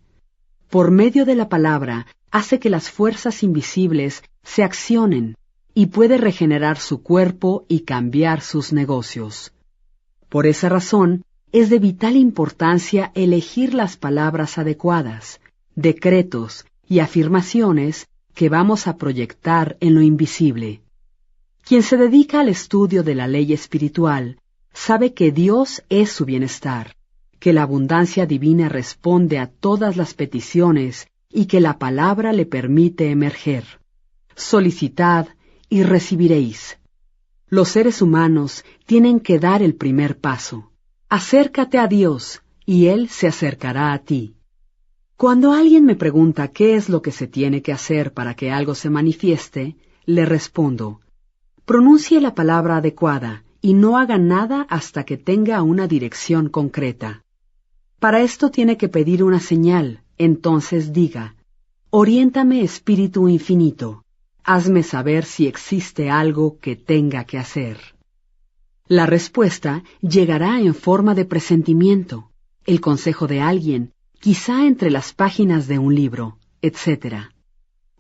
Por medio de la palabra, hace que las fuerzas invisibles se accionen y puede regenerar su cuerpo y cambiar sus negocios. Por esa razón, es de vital importancia elegir las palabras adecuadas, decretos y afirmaciones que vamos a proyectar en lo invisible. Quien se dedica al estudio de la ley espiritual sabe que Dios es su bienestar, que la abundancia divina responde a todas las peticiones y que la palabra le permite emerger. Solicitad y recibiréis. Los seres humanos tienen que dar el primer paso. Acércate a Dios y Él se acercará a ti. Cuando alguien me pregunta qué es lo que se tiene que hacer para que algo se manifieste, le respondo: pronuncie la palabra adecuada y no haga nada hasta que tenga una dirección concreta. Para esto tiene que pedir una señal, entonces diga: oriéntame, Espíritu Infinito, hazme saber si existe algo que tenga que hacer. La respuesta llegará en forma de presentimiento, el consejo de alguien, quizá entre las páginas de un libro, etc.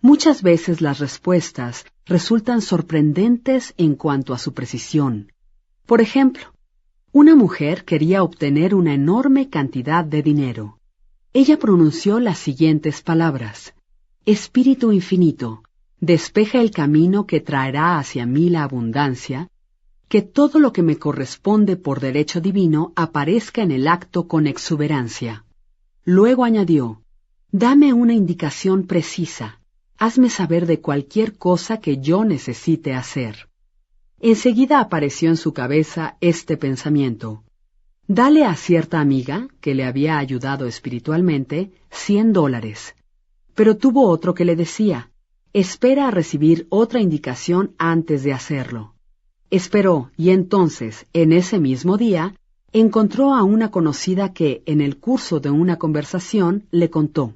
Muchas veces las respuestas resultan sorprendentes en cuanto a su precisión. Por ejemplo, una mujer quería obtener una enorme cantidad de dinero. Ella pronunció las siguientes palabras: Espíritu Infinito, despeja el camino que traerá hacia mí la abundancia, que todo lo que me corresponde por derecho divino aparezca en el acto con exuberancia. Luego añadió: dame una indicación precisa, hazme saber de cualquier cosa que yo necesite hacer. Enseguida apareció en su cabeza este pensamiento: dale a cierta amiga, que le había ayudado espiritualmente, $100. Pero tuvo otro que le decía: espera a recibir otra indicación antes de hacerlo. Esperó y entonces, en ese mismo día, encontró a una conocida que, en el curso de una conversación, le contó: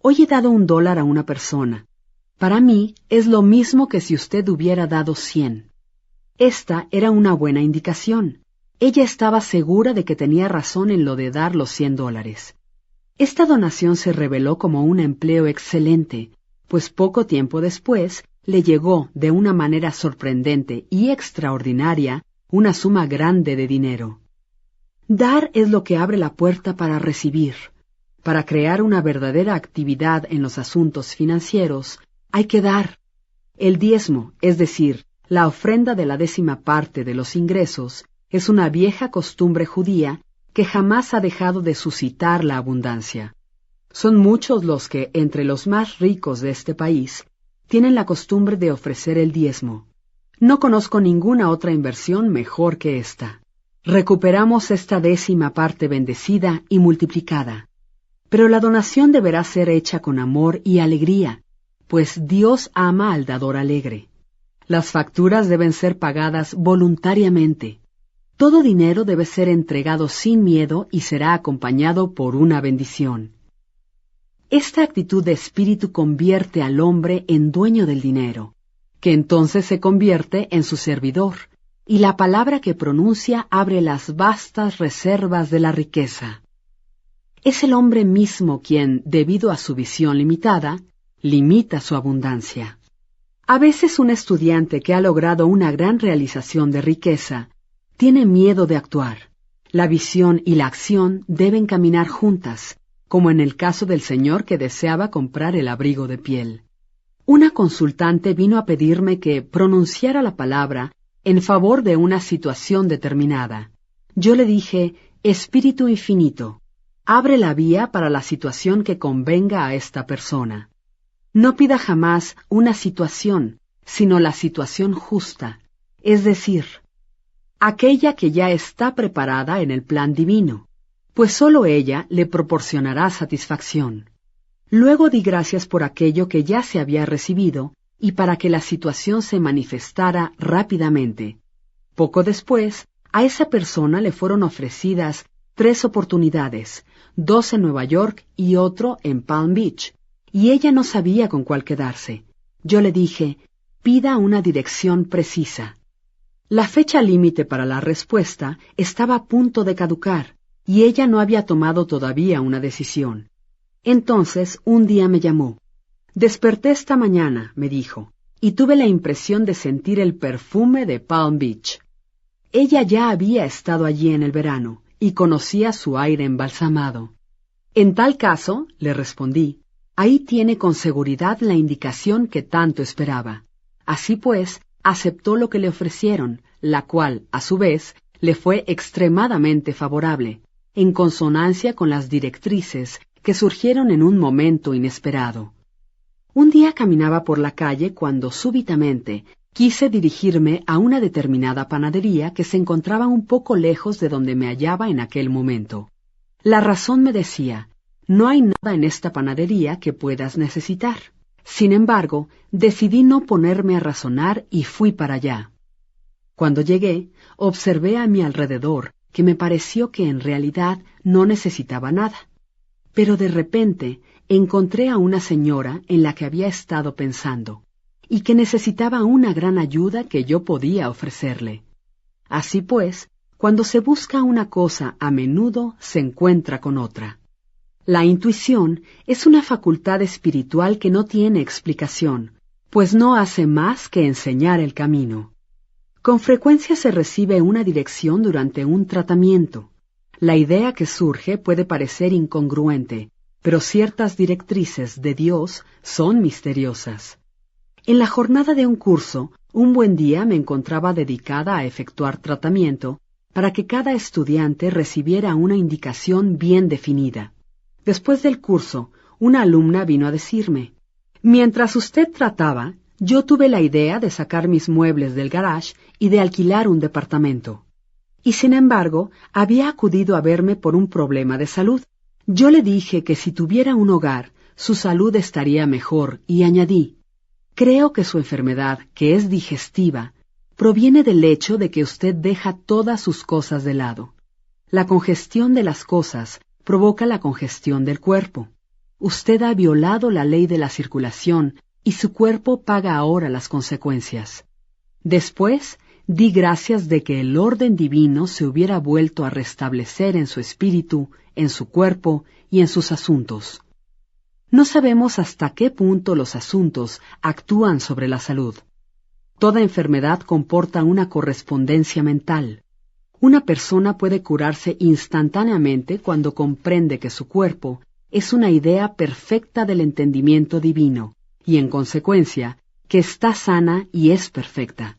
«Hoy he dado $1 a una persona. Para mí es lo mismo que si usted hubiera dado 100». Esta era una buena indicación. Ella estaba segura de que tenía razón en lo de dar los $100. Esta donación se reveló como un empleo excelente, pues poco tiempo después le llegó de una manera sorprendente y extraordinaria una suma grande de dinero. Dar es lo que abre la puerta para recibir. Para crear una verdadera actividad en los asuntos financieros, hay que dar. El diezmo, es decir, la ofrenda de la 10ª parte de los ingresos, es una vieja costumbre judía que jamás ha dejado de suscitar la abundancia. Son muchos los que, entre los más ricos de este país, tienen la costumbre de ofrecer el diezmo. No conozco ninguna otra inversión mejor que esta. Recuperamos esta 10ª parte bendecida y multiplicada. Pero la donación deberá ser hecha con amor y alegría, pues Dios ama al dador alegre. Las facturas deben ser pagadas voluntariamente. Todo dinero debe ser entregado sin miedo y será acompañado por una bendición. Esta actitud de espíritu convierte al hombre en dueño del dinero, que entonces se convierte en su servidor, y la palabra que pronuncia abre las vastas reservas de la riqueza. Es el hombre mismo quien, debido a su visión limitada, limita su abundancia. A veces un estudiante que ha logrado una gran realización de riqueza tiene miedo de actuar. La visión y la acción deben caminar juntas, como en el caso del señor que deseaba comprar el abrigo de piel. Una consultante vino a pedirme que pronunciara la palabra en favor de una situación determinada. Yo le dije: «Espíritu infinito, abre la vía para la situación que convenga a esta persona». No pida jamás una situación, sino la situación justa, es decir, aquella que ya está preparada en el plan divino, pues sólo ella le proporcionará satisfacción. Luego di gracias por aquello que ya se había recibido y para que la situación se manifestara rápidamente. Poco después, a esa persona le fueron ofrecidas 3 oportunidades, 2 en Nueva York y otro en Palm Beach, y ella no sabía con cuál quedarse. Yo le dije: «Pida una dirección precisa». La fecha límite para la respuesta estaba a punto de caducar, y ella no había tomado todavía una decisión. Entonces, un día me llamó. «Desperté esta mañana», me dijo, «y tuve la impresión de sentir el perfume de Palm Beach». Ella ya había estado allí en el verano, y conocía su aire embalsamado. «En tal caso», le respondí, «ahí tiene con seguridad la indicación que tanto esperaba». Así pues, aceptó lo que le ofrecieron, la cual, a su vez, le fue extremadamente favorable, en consonancia con las directrices que surgieron en un momento inesperado. Un día caminaba por la calle cuando súbitamente quise dirigirme a una determinada panadería que se encontraba un poco lejos de donde me hallaba en aquel momento. La razón me decía: «No hay nada en esta panadería que puedas necesitar». Sin embargo, decidí no ponerme a razonar y fui para allá. Cuando llegué, observé a mi alrededor que me pareció que en realidad no necesitaba nada. Pero de repente encontré a una señora en la que había estado pensando, y que necesitaba una gran ayuda que yo podía ofrecerle. Así pues, cuando se busca una cosa, a menudo se encuentra con otra. La intuición es una facultad espiritual que no tiene explicación, pues no hace más que enseñar el camino. Con frecuencia se recibe una dirección durante un tratamiento. La idea que surge puede parecer incongruente, pero ciertas directrices de Dios son misteriosas. En la jornada de un curso, un buen día me encontraba dedicada a efectuar tratamiento para que cada estudiante recibiera una indicación bien definida. Después del curso, una alumna vino a decirme: «Mientras usted trataba, yo tuve la idea de sacar mis muebles del garage y de alquilar un departamento. Y sin embargo, había acudido a verme por un problema de salud. Yo le dije que si tuviera un hogar, su salud estaría mejor, y añadí: creo que su enfermedad, que es digestiva, proviene del hecho de que usted deja todas sus cosas de lado. La congestión de las cosas provoca la congestión del cuerpo. Usted ha violado la ley de la circulación y su cuerpo paga ahora las consecuencias. Después, di gracias de que el orden divino se hubiera vuelto a restablecer en su espíritu, en su cuerpo y en sus asuntos. No sabemos hasta qué punto los asuntos actúan sobre la salud. Toda enfermedad comporta una correspondencia mental. Una persona puede curarse instantáneamente cuando comprende que su cuerpo es una idea perfecta del entendimiento divino, y en consecuencia, que está sana y es perfecta.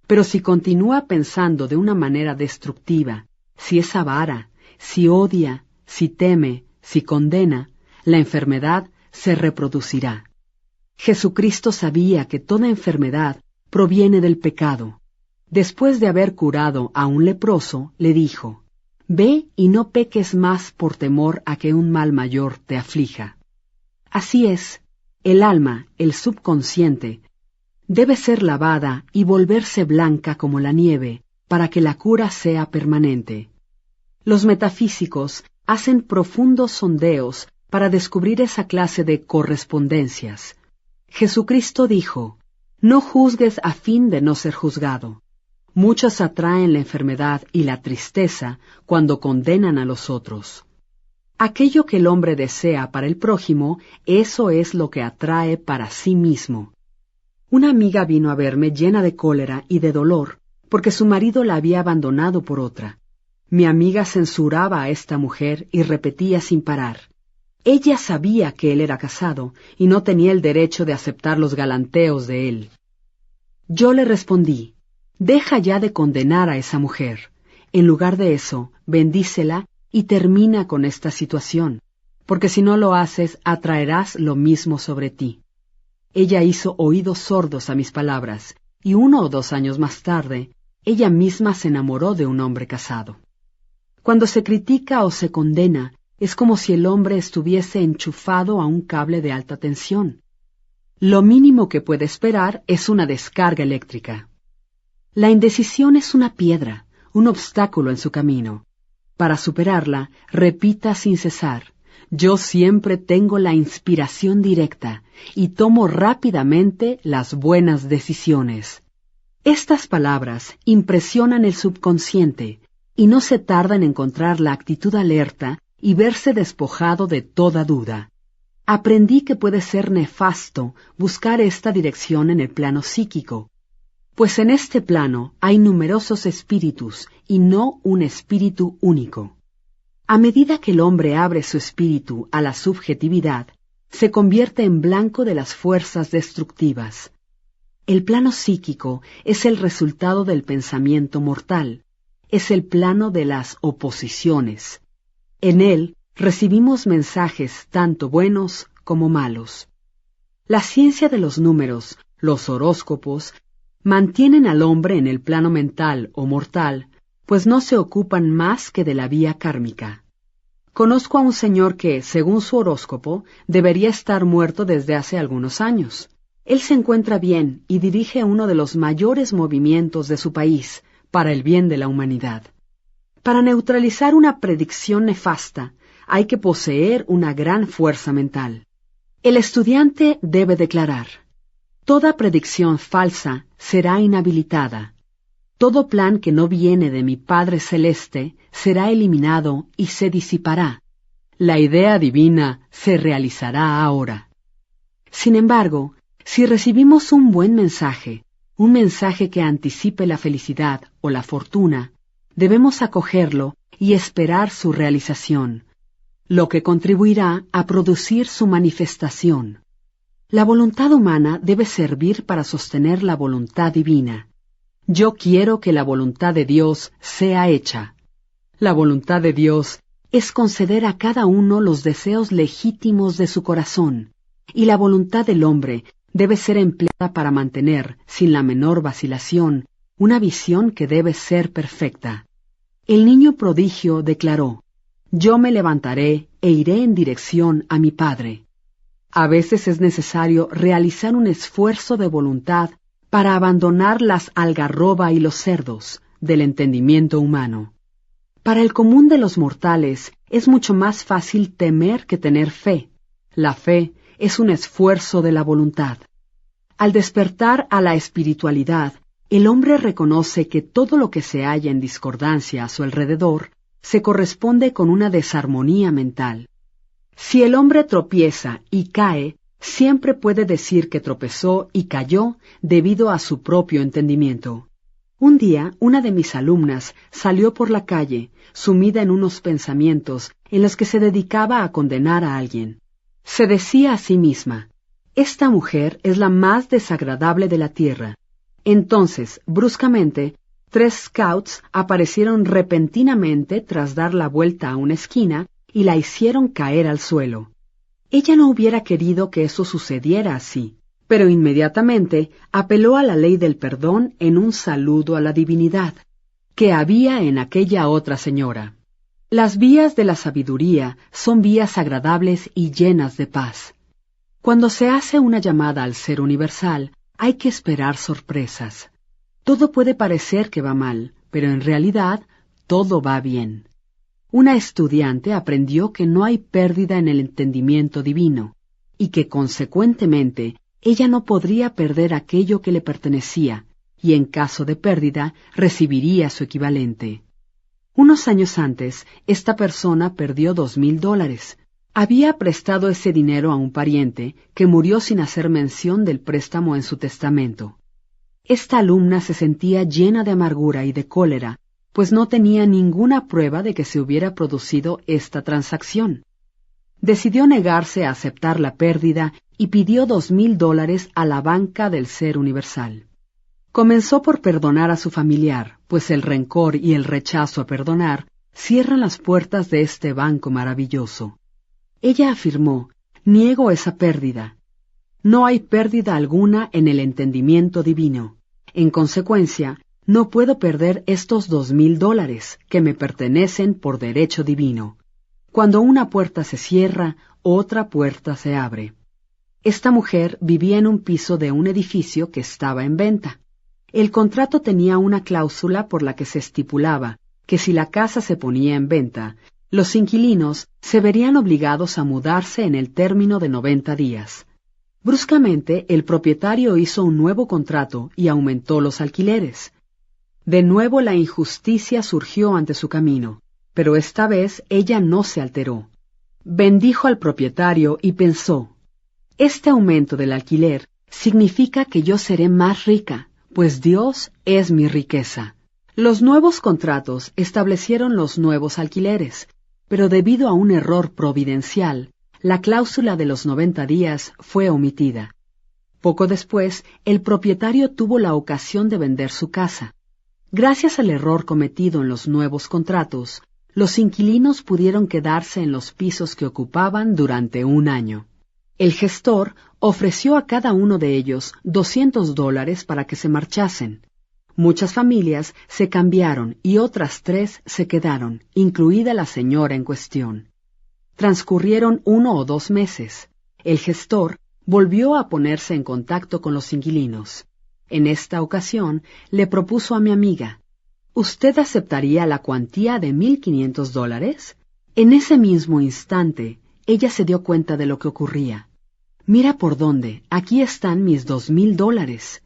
Pero si continúa pensando de una manera destructiva, si es avara, si odia, si teme, si condena, la enfermedad se reproducirá. Jesucristo sabía que toda enfermedad proviene del pecado. Después de haber curado a un leproso, le dijo: «Ve y no peques más por temor a que un mal mayor te aflija». Así es, el alma, el subconsciente, debe ser lavada y volverse blanca como la nieve para que la cura sea permanente. Los metafísicos hacen profundos sondeos para descubrir esa clase de correspondencias. Jesucristo dijo: «No juzgues a fin de no ser juzgado». Muchos atraen la enfermedad y la tristeza cuando condenan a los otros. Aquello que el hombre desea para el prójimo, eso es lo que atrae para sí mismo. Una amiga vino a verme llena de cólera y de dolor porque su marido la había abandonado por otra. Mi amiga censuraba a esta mujer y repetía sin parar: ella sabía que él era casado y no tenía el derecho de aceptar los galanteos de él. Yo le respondí: deja ya de condenar a esa mujer. En lugar de eso, bendícela y termina con esta situación, porque si no lo haces, atraerás lo mismo sobre ti. Ella hizo oídos sordos a mis palabras, y 1 o 2 años más tarde, ella misma se enamoró de un hombre casado. Cuando se critica o se condena, es como si el hombre estuviese enchufado a un cable de alta tensión. Lo mínimo que puede esperar es una descarga eléctrica. La indecisión es una piedra, un obstáculo en su camino. Para superarla, repita sin cesar: yo siempre tengo la inspiración directa y tomo rápidamente las buenas decisiones. Estas palabras impresionan el subconsciente y no se tarda en encontrar la actitud alerta y verse despojado de toda duda. Aprendí que puede ser nefasto buscar esta dirección en el plano psíquico, pues en este plano hay numerosos espíritus y no un espíritu único. A medida que el hombre abre su espíritu a la subjetividad, se convierte en blanco de las fuerzas destructivas. El plano psíquico es el resultado del pensamiento mortal, es el plano de las oposiciones. En él recibimos mensajes tanto buenos como malos. La ciencia de los números, los horóscopos, mantienen al hombre en el plano mental o mortal, pues no se ocupan más que de la vía kármica. Conozco a un señor que, según su horóscopo, debería estar muerto desde hace algunos años. Él se encuentra bien y dirige uno de los mayores movimientos de su país para el bien de la humanidad. Para neutralizar una predicción nefasta, hay que poseer una gran fuerza mental. El estudiante debe declarar: toda predicción falsa será inhabilitada. Todo plan que no viene de mi Padre Celeste será eliminado y se disipará. La idea divina se realizará ahora. Sin embargo, si recibimos un buen mensaje, un mensaje que anticipe la felicidad o la fortuna, debemos acogerlo y esperar su realización, lo que contribuirá a producir su manifestación. La voluntad humana debe servir para sostener la voluntad divina. Yo quiero que la voluntad de Dios sea hecha. La voluntad de Dios es conceder a cada uno los deseos legítimos de su corazón, y la voluntad del hombre debe ser empleada para mantener, sin la menor vacilación, una visión que debe ser perfecta. El niño prodigio declaró: yo me levantaré e iré en dirección a mi Padre. A veces es necesario realizar un esfuerzo de voluntad para abandonar las algarroba y los cerdos del entendimiento humano. Para el común de los mortales es mucho más fácil temer que tener fe. La fe es un esfuerzo de la voluntad. Al despertar a la espiritualidad, el hombre reconoce que todo lo que se halla en discordancia a su alrededor se corresponde con una desarmonía mental. Si el hombre tropieza y cae, siempre puede decir que tropezó y cayó debido a su propio entendimiento. Un día, una de mis alumnas salió por la calle, sumida en unos pensamientos en los que se dedicaba a condenar a alguien. Se decía a sí misma: «Esta mujer es la más desagradable de la tierra». Entonces, bruscamente, 3 scouts aparecieron repentinamente tras dar la vuelta a una esquina y la hicieron caer al suelo. Ella no hubiera querido que eso sucediera así, pero inmediatamente apeló a la ley del perdón en un saludo a la divinidad, que había en aquella otra señora. Las vías de la sabiduría son vías agradables y llenas de paz. Cuando se hace una llamada al ser universal, hay que esperar sorpresas. Todo puede parecer que va mal, pero en realidad todo va bien. Una estudiante aprendió que no hay pérdida en el entendimiento divino, y que consecuentemente ella no podría perder aquello que le pertenecía, y en caso de pérdida recibiría su equivalente. Unos años antes, esta persona perdió $2,000. Había prestado ese dinero a un pariente que murió sin hacer mención del préstamo en su testamento. Esta alumna se sentía llena de amargura y de cólera, pues no tenía ninguna prueba de que se hubiera producido esta transacción. Decidió negarse a aceptar la pérdida y pidió $2,000 a la banca del Ser Universal. Comenzó por perdonar a su familiar, pues el rencor y el rechazo a perdonar cierran las puertas de este banco maravilloso. Ella afirmó: «Niego esa pérdida. No hay pérdida alguna en el entendimiento divino. En consecuencia, no puedo perder estos $2,000 que me pertenecen por derecho divino. Cuando una puerta se cierra, otra puerta se abre». Esta mujer vivía en un piso de un edificio que estaba en venta. El contrato tenía una cláusula por la que se estipulaba que si la casa se ponía en venta, los inquilinos se verían obligados a mudarse en el término de 90 días. Bruscamente, el propietario hizo un nuevo contrato y aumentó los alquileres. De nuevo la injusticia surgió ante su camino, pero esta vez ella no se alteró. Bendijo al propietario y pensó: «Este aumento del alquiler significa que yo seré más rica, pues Dios es mi riqueza». Los nuevos contratos establecieron los nuevos alquileres, pero debido a un error providencial, la cláusula de los 90 días fue omitida. Poco después, el propietario tuvo la ocasión de vender su casa. Gracias al error cometido en los nuevos contratos, los inquilinos pudieron quedarse en los pisos que ocupaban durante un año. El gestor ofreció a cada uno de ellos $200 para que se marchasen. Muchas familias se cambiaron y otras 3 se quedaron, incluida la señora en cuestión. Transcurrieron 1 o 2 meses. El gestor volvió a ponerse en contacto con los inquilinos. En esta ocasión le propuso a mi amiga: «¿Usted aceptaría la cuantía de $1,500? En ese mismo instante, ella se dio cuenta de lo que ocurría. «Mira por dónde, aquí están mis $2,000.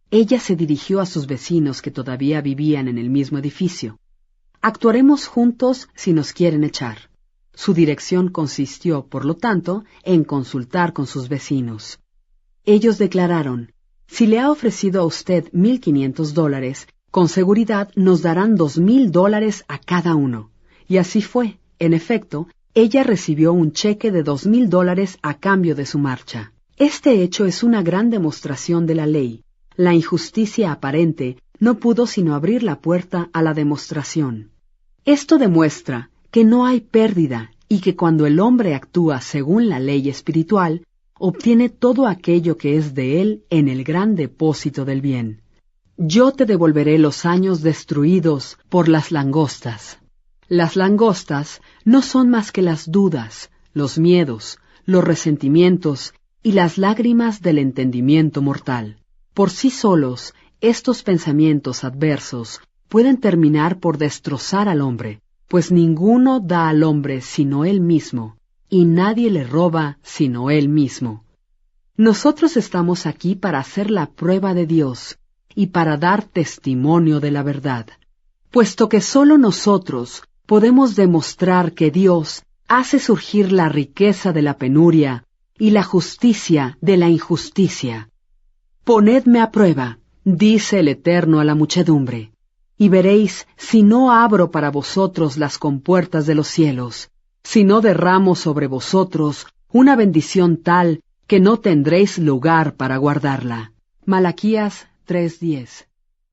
Ella se dirigió a sus vecinos que todavía vivían en el mismo edificio. «Actuaremos juntos si nos quieren echar». Su dirección consistió, por lo tanto, en consultar con sus vecinos. Ellos declararon: «Si le ha ofrecido a usted $1,500, con seguridad nos darán $2,000 a cada uno». Y así fue. En efecto, ella recibió un cheque de $2,000 a cambio de su marcha. Este hecho es una gran demostración de la ley. La injusticia aparente no pudo sino abrir la puerta a la demostración. Esto demuestra que no hay pérdida y que cuando el hombre actúa según la ley espiritual, obtiene todo aquello que es de él en el gran depósito del bien. Yo te devolveré los años destruidos por las langostas. Las langostas no son más que las dudas, los miedos, los resentimientos y las lágrimas del entendimiento mortal. Por sí solos, estos pensamientos adversos pueden terminar por destrozar al hombre, pues ninguno da al hombre sino él mismo, y nadie le roba sino él mismo. Nosotros estamos aquí para hacer la prueba de Dios y para dar testimonio de la verdad, puesto que solo nosotros podemos demostrar que Dios hace surgir la riqueza de la penuria y la justicia de la injusticia. Ponedme a prueba, dice el Eterno a la muchedumbre, y veréis si no abro para vosotros las compuertas de los cielos, si no derramo sobre vosotros una bendición tal que no tendréis lugar para guardarla. Malaquías 3:10.